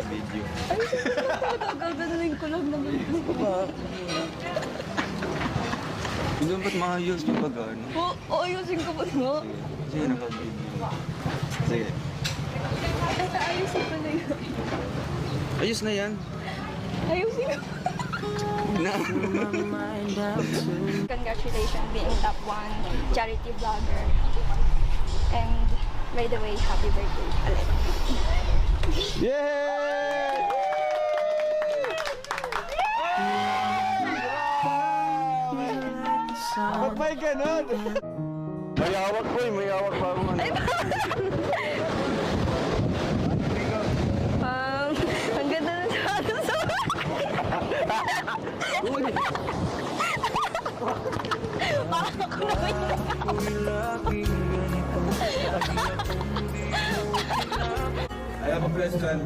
Video. Gaganunin ko lang naman. Hindi ba't maayos yung pag-ano? Oo, ayusin ko pa nga. Sige, naka-video. Sige. Ayusin ko na yun. Ayos na yan. Ayusin ko. Na. Congratulations being top 1 charity vlogger. And by the way, happy birthday, Alec. Yay! Ba't may ganun? May hawak ko eh, may hawak pa ako. Ang ganda na sa ato sa... I have a question.